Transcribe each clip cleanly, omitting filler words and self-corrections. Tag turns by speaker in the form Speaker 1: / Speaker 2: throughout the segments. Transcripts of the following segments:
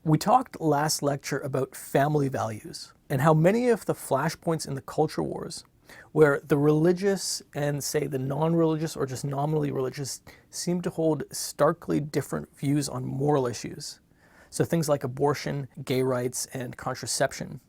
Speaker 1: We talked last lecture about family values and how many of the flashpoints in the culture wars where the religious and, say, the non-religious or just nominally religious seem to hold starkly different views on moral issues. So things like abortion, gay rights, and contraception.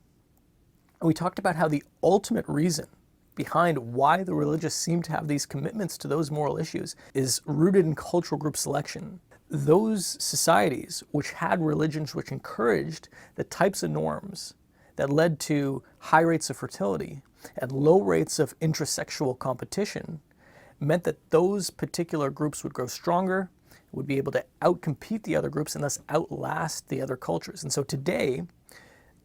Speaker 1: And we talked about how the ultimate reason behind why the religious seem to have these commitments to those moral issues is rooted in cultural group selection. Those societies which had religions which encouraged the types of norms that led to high rates of fertility and low rates of intrasexual competition meant that those particular groups would grow stronger, would be able to outcompete the other groups and thus outlast the other cultures. And so today,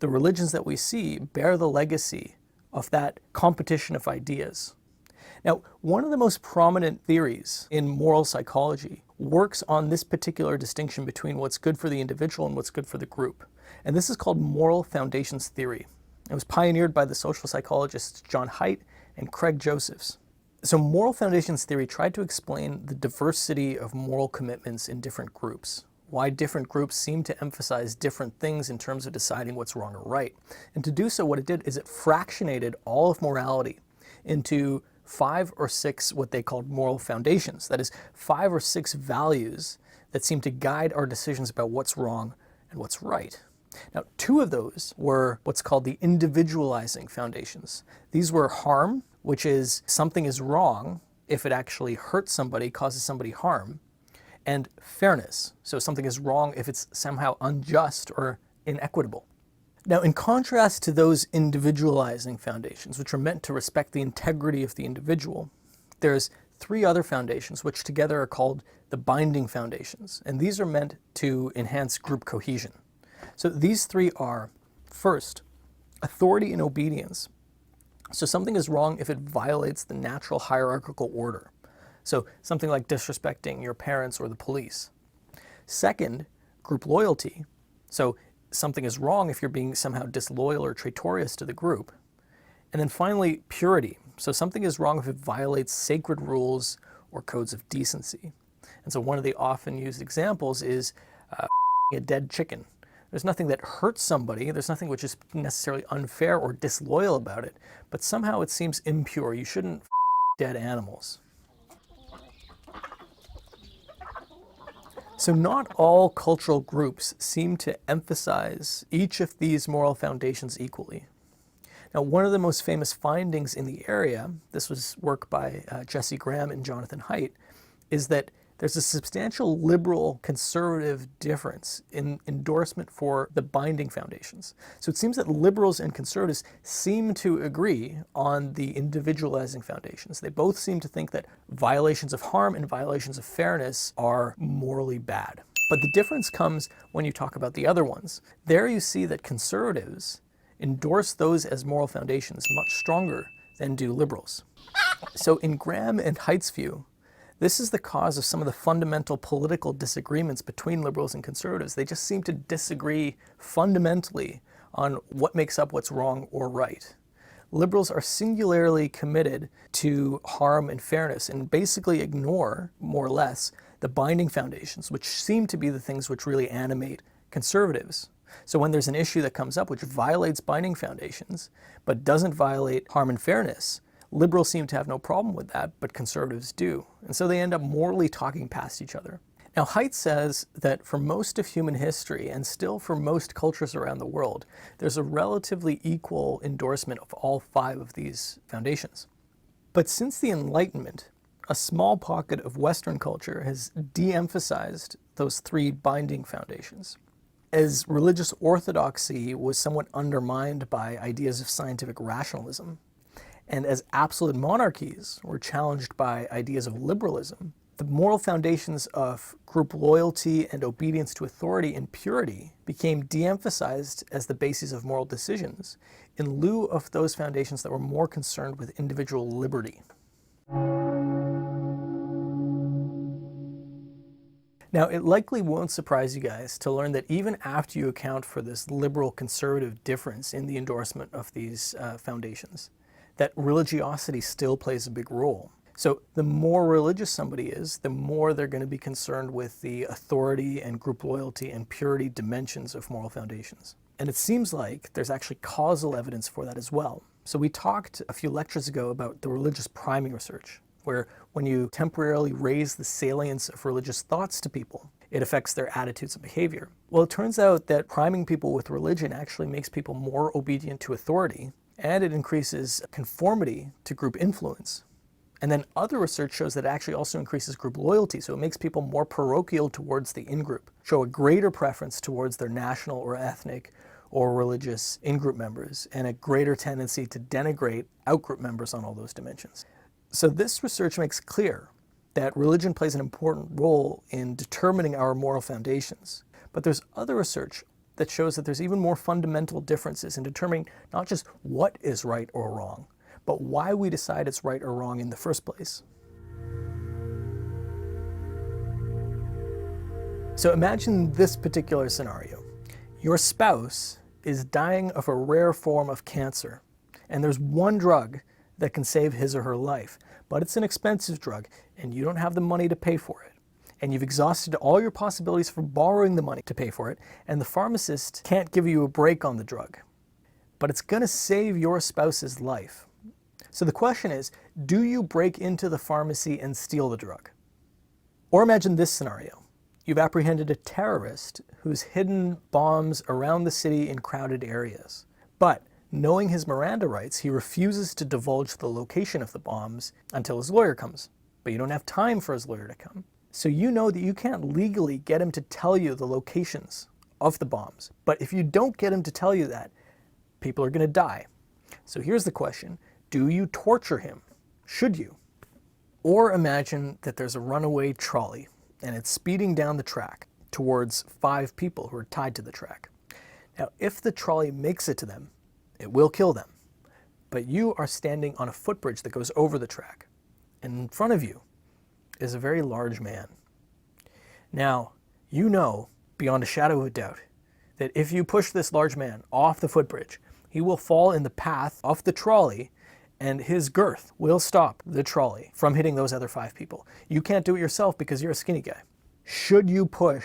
Speaker 1: the religions that we see bear the legacy of that competition of ideas. Now, one of the most prominent theories in moral psychology works on this particular distinction between what's good for the individual and what's good for the group. And this is called moral foundations theory. It was pioneered by the social psychologists John Haidt and Craig Josephs. So moral foundations theory tried to explain the diversity of moral commitments in different groups, why different groups seem to emphasize different things in terms of deciding what's wrong or right. And to do so, what it did is it fractionated all of morality into 5 or 6 what they called moral foundations. That is, 5 or 6 values that seem to guide our decisions about what's wrong and what's right. Now, 2 of those were what's called the individualizing foundations. These were harm, which is something is wrong if it actually hurts somebody, causes somebody harm, and fairness. So something is wrong if it's somehow unjust or inequitable. Now, in contrast to those individualizing foundations, which are meant to respect the integrity of the individual, there's 3 other foundations, which together are called the binding foundations. And these are meant to enhance group cohesion. So these 3 are, first, authority and obedience. So something is wrong if it violates the natural hierarchical order. So something like disrespecting your parents or the police. Second, group loyalty. So something is wrong if you're being somehow disloyal or traitorous to the group. And then finally, purity. So something is wrong if it violates sacred rules or codes of decency. And so one of the often used examples is a dead chicken. There's nothing that hurts somebody, there's nothing which is necessarily unfair or disloyal about it, but somehow it seems impure. You shouldn't dead animals. So not all cultural groups seem to emphasize each of these moral foundations equally. Now, one of the most famous findings in the area, this was work by Jesse Graham and Jonathan Haidt, is that there's a substantial liberal conservative difference in endorsement for the binding foundations. So it seems that liberals and conservatives seem to agree on the individualizing foundations. They both seem to think that violations of harm and violations of fairness are morally bad. But the difference comes when you talk about the other ones. There you see that conservatives endorse those as moral foundations much stronger than do liberals. So in Graham and Haidt's view, this is the cause of some of the fundamental political disagreements between liberals and conservatives. They just seem to disagree fundamentally on what makes up what's wrong or right. Liberals are singularly committed to harm and fairness and basically ignore, more or less, the binding foundations, which seem to be the things which really animate conservatives. So when there's an issue that comes up which violates binding foundations, but doesn't violate harm and fairness, liberals seem to have no problem with that, but conservatives do. And so they end up morally talking past each other. Now, Haidt says that for most of human history, and still for most cultures around the world, there's a relatively equal endorsement of all 5 of these foundations. But since the Enlightenment, a small pocket of Western culture has de-emphasized those 3 binding foundations. As religious orthodoxy was somewhat undermined by ideas of scientific rationalism, and as absolute monarchies were challenged by ideas of liberalism, the moral foundations of group loyalty and obedience to authority and purity became de-emphasized as the basis of moral decisions, in lieu of those foundations that were more concerned with individual liberty. Now, it likely won't surprise you guys to learn that even after you account for this liberal-conservative difference in the endorsement of these foundations, that religiosity still plays a big role. So the more religious somebody is, the more they're going to be concerned with the authority and group loyalty and purity dimensions of moral foundations. And it seems like there's actually causal evidence for that as well. So we talked a few lectures ago about the religious priming research, where when you temporarily raise the salience of religious thoughts to people, it affects their attitudes and behavior. Well, it turns out that priming people with religion actually makes people more obedient to authority, and it increases conformity to group influence. And then other research shows that it actually also increases group loyalty, so it makes people more parochial towards the in-group, show a greater preference towards their national or ethnic or religious in-group members, and a greater tendency to denigrate out-group members on all those dimensions. So this research makes clear that religion plays an important role in determining our moral foundations. But there's other research that shows that there's even more fundamental differences in determining not just what is right or wrong, but why we decide it's right or wrong in the first place. So imagine this particular scenario. Your spouse is dying of a rare form of cancer, and there's one drug that can save his or her life, but it's an expensive drug, and you don't have the money to pay for it. And you've exhausted all your possibilities for borrowing the money to pay for it, and the pharmacist can't give you a break on the drug. But it's going to save your spouse's life. So the question is, do you break into the pharmacy and steal the drug? Or imagine this scenario. You've apprehended a terrorist who's hidden bombs around the city in crowded areas. But knowing his Miranda rights, he refuses to divulge the location of the bombs until his lawyer comes. But you don't have time for his lawyer to come. So you know that you can't legally get him to tell you the locations of the bombs. But if you don't get him to tell you that, people are going to die. So here's the question. Do you torture him? Should you? Or imagine that there's a runaway trolley and it's speeding down the track towards 5 people who are tied to the track. Now, if the trolley makes it to them, it will kill them. But you are standing on a footbridge that goes over the track, and in front of you is a very large man. Now, you know, beyond a shadow of a doubt, that if you push this large man off the footbridge, he will fall in the path of the trolley, and his girth will stop the trolley from hitting those other 5 people. You can't do it yourself because you're a skinny guy. Should you push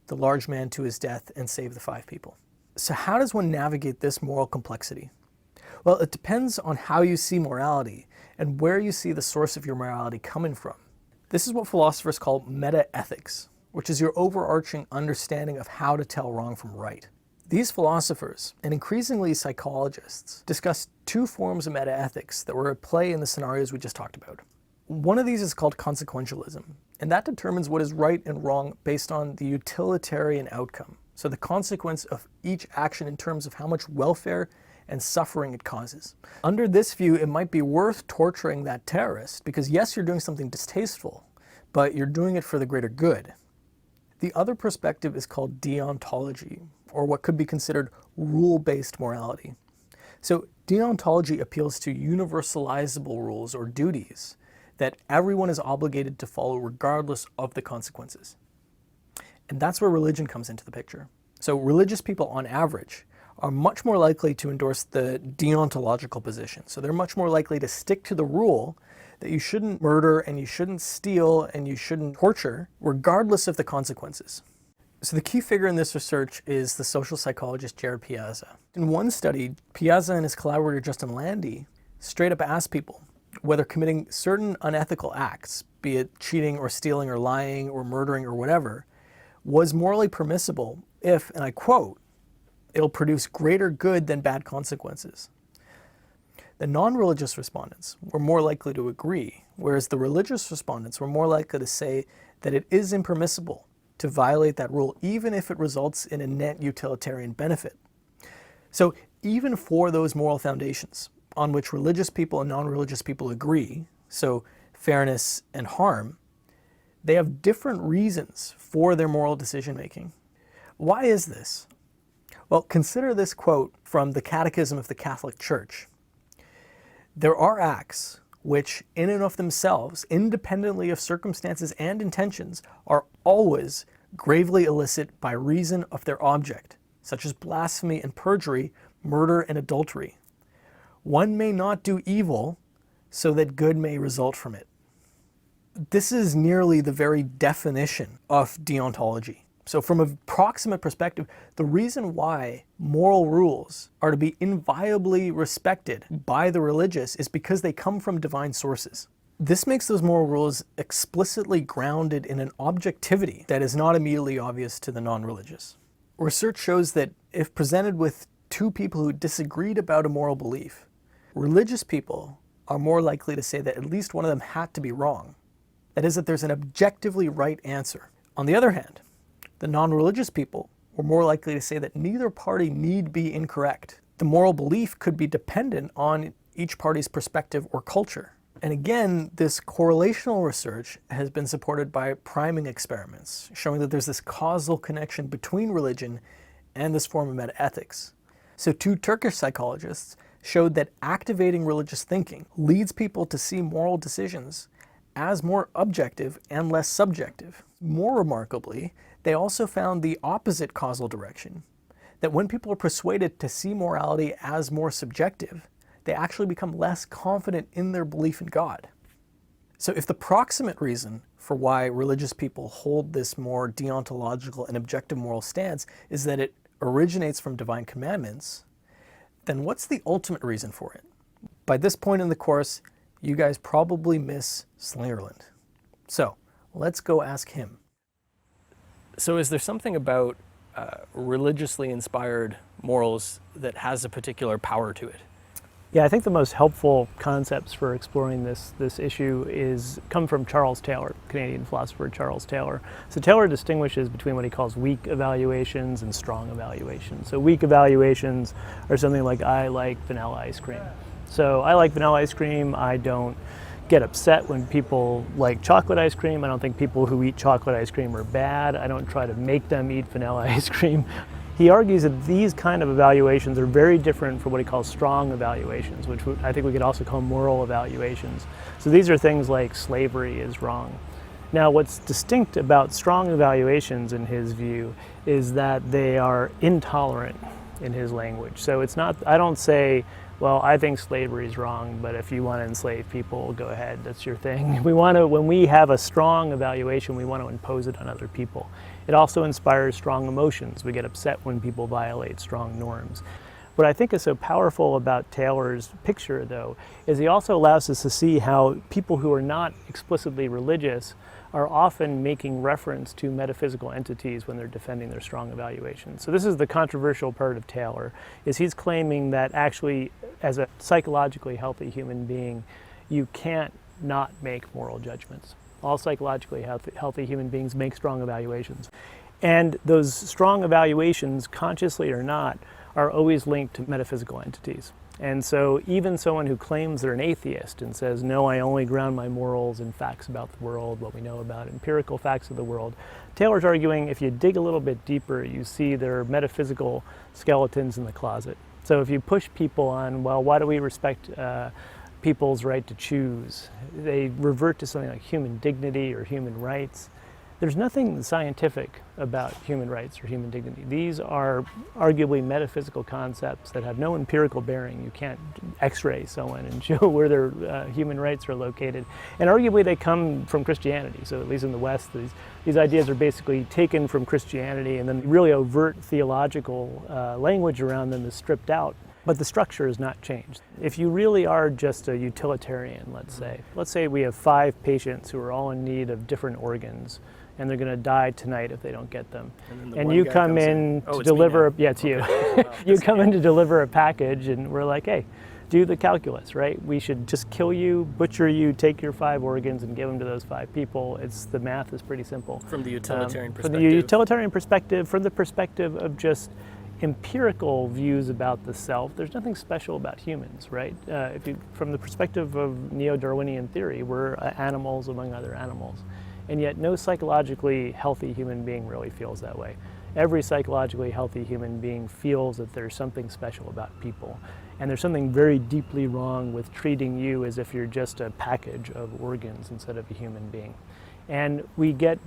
Speaker 1: the large man to his death and save the 5 people? So how does one navigate this moral complexity? Well, it depends on how you see morality and where you see the source of your morality coming from. This is what philosophers call metaethics, which is your overarching understanding of how to tell wrong from right. These philosophers, and increasingly psychologists, discuss 2 forms of metaethics that were at play in the scenarios we just talked about. One of these is called consequentialism, and that determines what is right and wrong based on the utilitarian outcome. So the consequence of each action in terms of how much welfare and suffering it causes. Under this view, it might be worth torturing that terrorist because yes, you're doing something distasteful, but you're doing it for the greater good. The other perspective is called deontology, or what could be considered rule-based morality. So deontology appeals to universalizable rules or duties that everyone is obligated to follow regardless of the consequences. And that's where religion comes into the picture. So religious people on average are much more likely to endorse the deontological position. So they're much more likely to stick to the rule that you shouldn't murder and you shouldn't steal and you shouldn't torture, regardless of the consequences. So the key figure in this research is the social psychologist Jared Piazza. In one study, Piazza and his collaborator Justin Landy straight up asked people whether committing certain unethical acts, be it cheating or stealing or lying or murdering or whatever, was morally permissible if, and I quote, it'll produce greater good than bad consequences. The non-religious respondents were more likely to agree, whereas the religious respondents were more likely to say that it is impermissible to violate that rule, even if it results in a net utilitarian benefit. So even for those moral foundations on which religious people and non-religious people agree, so fairness and harm, they have different reasons for their moral decision-making. Why is this? Well, consider this quote from the Catechism of the Catholic Church. There are acts which, in and of themselves, independently of circumstances and intentions, are always gravely illicit by reason of their object, such as blasphemy and perjury, murder and adultery. One may not do evil so that good may result from it. This is nearly the very definition of deontology. So from a proximate perspective, the reason why moral rules are to be inviolably respected by the religious is because they come from divine sources. This makes those moral rules explicitly grounded in an objectivity that is not immediately obvious to the non-religious. Research shows that if presented with two people who disagreed about a moral belief, religious people are more likely to say that at least one of them had to be wrong. That is, that there's an objectively right answer. On the other hand, the non-religious people were more likely to say that neither party need be incorrect. The moral belief could be dependent on each party's perspective or culture. And again, this correlational research has been supported by priming experiments, showing that there's this causal connection between religion and this form of metaethics. So two Turkish psychologists showed that activating religious thinking leads people to see moral decisions as more objective and less subjective. More remarkably, they also found the opposite causal direction, that when people are persuaded to see morality as more subjective, they actually become less confident in their belief in God. So if the proximate reason for why religious people hold this more deontological and objective moral stance is that it originates from divine commandments, then what's the ultimate reason for it? By this point in the course, you guys probably miss Slingerland. So let's go ask him. So is there something about religiously inspired morals that has a particular power to it?
Speaker 2: Yeah, I think the most helpful concepts for exploring this issue come from Charles Taylor, Canadian philosopher Charles Taylor. So Taylor distinguishes between what he calls weak evaluations and strong evaluations. So weak evaluations are something like, I like vanilla ice cream. So I like vanilla ice cream. I don't get upset when people like chocolate ice cream. I don't think people who eat chocolate ice cream are bad. I don't try to make them eat vanilla ice cream. He argues that these kind of evaluations are very different from what he calls strong evaluations, which I think we could also call moral evaluations. So these are things like slavery is wrong. Now, what's distinct about strong evaluations in his view is that they are intolerant in his language. So it's not, I don't say, well, I think slavery is wrong, but if you want to enslave people, go ahead, that's your thing. When we have a strong evaluation, we want to impose it on other people. It also inspires strong emotions. We get upset when people violate strong norms. What I think is so powerful about Taylor's picture, though, is he also allows us to see how people who are not explicitly religious are often making reference to metaphysical entities when they're defending their strong evaluations. So this is the controversial part of Taylor, is he's claiming that actually, as a psychologically healthy human being, you can't not make moral judgments. All psychologically healthy human beings make strong evaluations. And those strong evaluations, consciously or not, are always linked to metaphysical entities. And so even someone who claims they're an atheist and says, no, I only ground my morals in facts about the world, what we know about empirical facts of the world, Taylor's arguing if you dig a little bit deeper, you see there are metaphysical skeletons in the closet. So if you push people on, well, why do we respect people's right to choose? They revert to something like human dignity or human rights. There's nothing scientific about human rights or human dignity. These are arguably metaphysical concepts that have no empirical bearing. You can't x-ray someone and show where their human rights are located. And arguably they come from Christianity. So at least in the West, these ideas are basically taken from Christianity, and then really overt theological language around them is stripped out. But the structure has not changed. If you really are just a utilitarian, let's say we have 5 patients who are all in need of different organs, and they're going to die tonight if they don't get them. And you come in to deliver, yeah, it's you. You come in to deliver a package, and we're like, hey, do the calculus, right? We should just kill you, butcher you, take your 5 organs and give them to those 5 people. The math is pretty simple.
Speaker 1: From the utilitarian perspective.
Speaker 2: From the utilitarian perspective, from the perspective of just empirical views about the self, there's nothing special about humans, right? From the perspective of neo-Darwinian theory, we're animals among other animals. And yet no psychologically healthy human being really feels that way. Every psychologically healthy human being feels that there's something special about people. And there's something very deeply wrong with treating you as if you're just a package of organs instead of a human being. And we get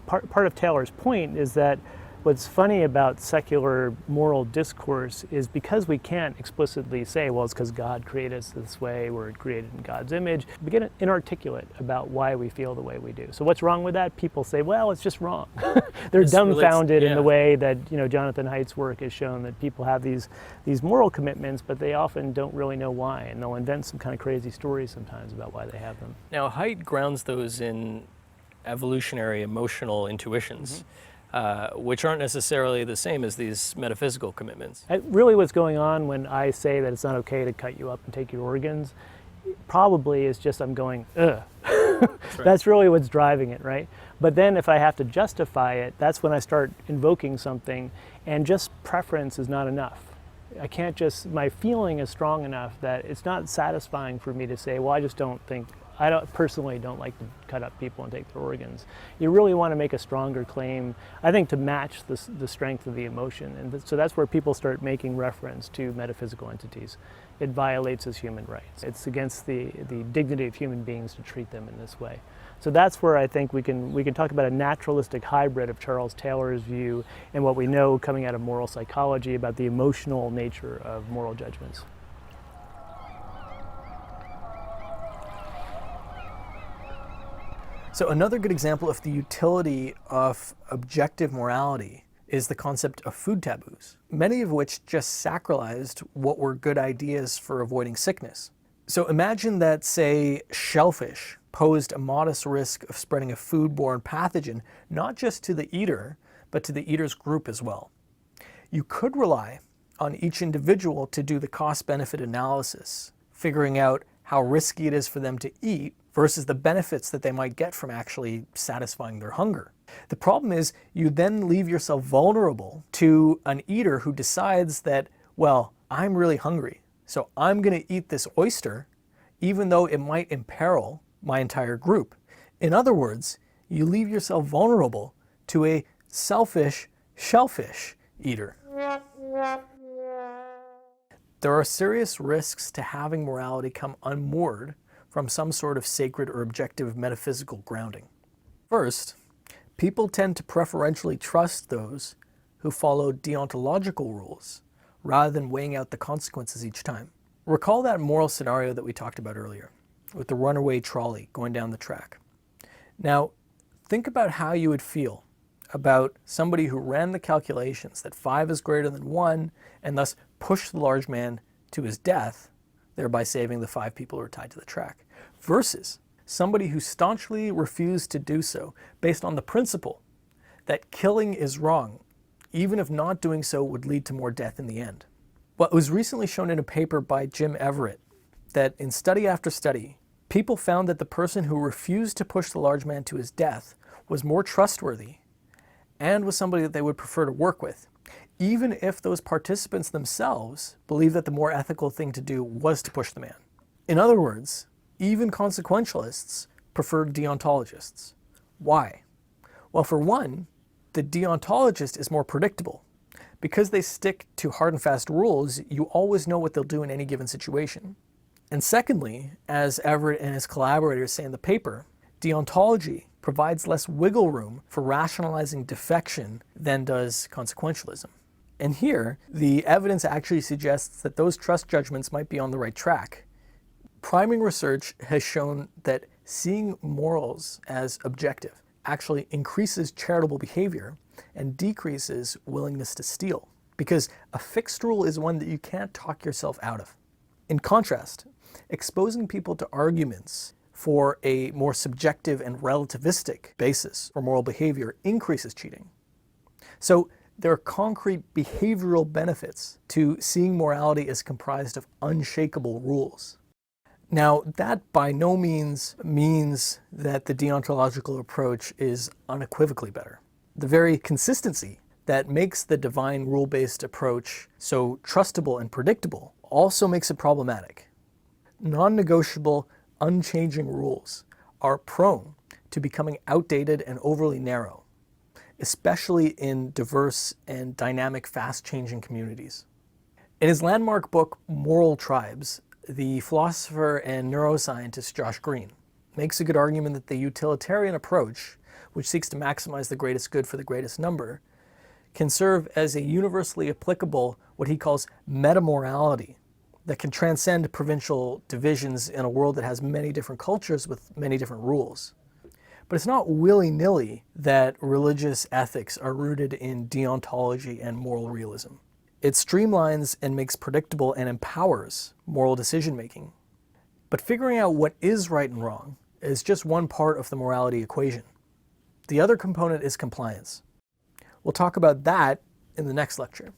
Speaker 2: part of Taylor's point is that What's funny about secular moral discourse is because we can't explicitly say, well, it's because God created us this way, we're created in God's image, we get inarticulate about why we feel the way we do. So what's wrong with that? People say, well, it's just wrong. They're dumbfounded in the way that Jonathan Haidt's work has shown that people have these moral commitments, but they often don't really know why, and they'll invent some kind of crazy stories sometimes about why they have them.
Speaker 1: Now, Haidt grounds those in evolutionary emotional intuitions. Which aren't necessarily the same as these metaphysical commitments.
Speaker 2: Really what's going on when I say that it's not okay to cut you up and take your organs probably is just I'm going, ugh. That's right. That's really what's driving it, right? But then if I have to justify it, that's when I start invoking something, and just preference is not enough. I can't just, my feeling is strong enough that it's not satisfying for me to say, well, I personally don't like to cut up people and take their organs. You really want to make a stronger claim, I think, to match the strength of the emotion. And so that's where people start making reference to metaphysical entities. It violates his human rights. It's against the dignity of human beings to treat them in this way. So that's where I think we can talk about a naturalistic hybrid of Charles Taylor's view and what we know coming out of moral psychology about the emotional nature of moral judgments.
Speaker 1: So another good example of the utility of objective morality is the concept of food taboos, many of which just sacralized what were good ideas for avoiding sickness. So imagine that, say, shellfish posed a modest risk of spreading a foodborne pathogen, not just to the eater, but to the eater's group as well. You could rely on each individual to do the cost-benefit analysis, figuring out how risky it is for them to eat versus the benefits that they might get from actually satisfying their hunger. The problem is you then leave yourself vulnerable to an eater who decides that, well, I'm really hungry, so I'm going to eat this oyster even though it might imperil my entire group. In other words, you leave yourself vulnerable to a selfish shellfish eater. There are serious risks to having morality come unmoored from some sort of sacred or objective metaphysical grounding. First, people tend to preferentially trust those who follow deontological rules rather than weighing out the consequences each time. Recall that moral scenario that we talked about earlier with the runaway trolley going down the track. Now, think about how you would feel about somebody who ran the calculations that 5 is greater than 1 and thus pushed the large man to his death, thereby saving the 5 people who are tied to the track, versus somebody who staunchly refused to do so based on the principle that killing is wrong, even if not doing so would lead to more death in the end. Well, it was recently shown in a paper by Jim Everett that in study after study, people found that the person who refused to push the large man to his death was more trustworthy and was somebody that they would prefer to work with, even if those participants themselves believed that the more ethical thing to do was to push the man. In other words, even consequentialists preferred deontologists. Why? Well, for one, the deontologist is more predictable. Because they stick to hard and fast rules, you always know what they'll do in any given situation. And secondly, as Everett and his collaborators say in the paper, deontology provides less wiggle room for rationalizing defection than does consequentialism. And here, the evidence actually suggests that those trust judgments might be on the right track. Priming research has shown that seeing morals as objective actually increases charitable behavior and decreases willingness to steal, because a fixed rule is one that you can't talk yourself out of. In contrast, exposing people to arguments for a more subjective and relativistic basis for moral behavior increases cheating. So there are concrete behavioral benefits to seeing morality as comprised of unshakable rules. Now, that by no means means that the deontological approach is unequivocally better. The very consistency that makes the divine rule-based approach so trustable and predictable also makes it problematic. Non-negotiable, unchanging rules are prone to becoming outdated and overly narrow, especially in diverse and dynamic, fast-changing communities. In his landmark book, Moral Tribes, the philosopher and neuroscientist Josh Green makes a good argument that the utilitarian approach, which seeks to maximize the greatest good for the greatest number, can serve as a universally applicable, what he calls metamorality, that can transcend provincial divisions in a world that has many different cultures with many different rules. But it's not willy-nilly that religious ethics are rooted in deontology and moral realism. It streamlines and makes predictable and empowers moral decision-making. But figuring out what is right and wrong is just one part of the morality equation. The other component is compliance. We'll talk about that in the next lecture.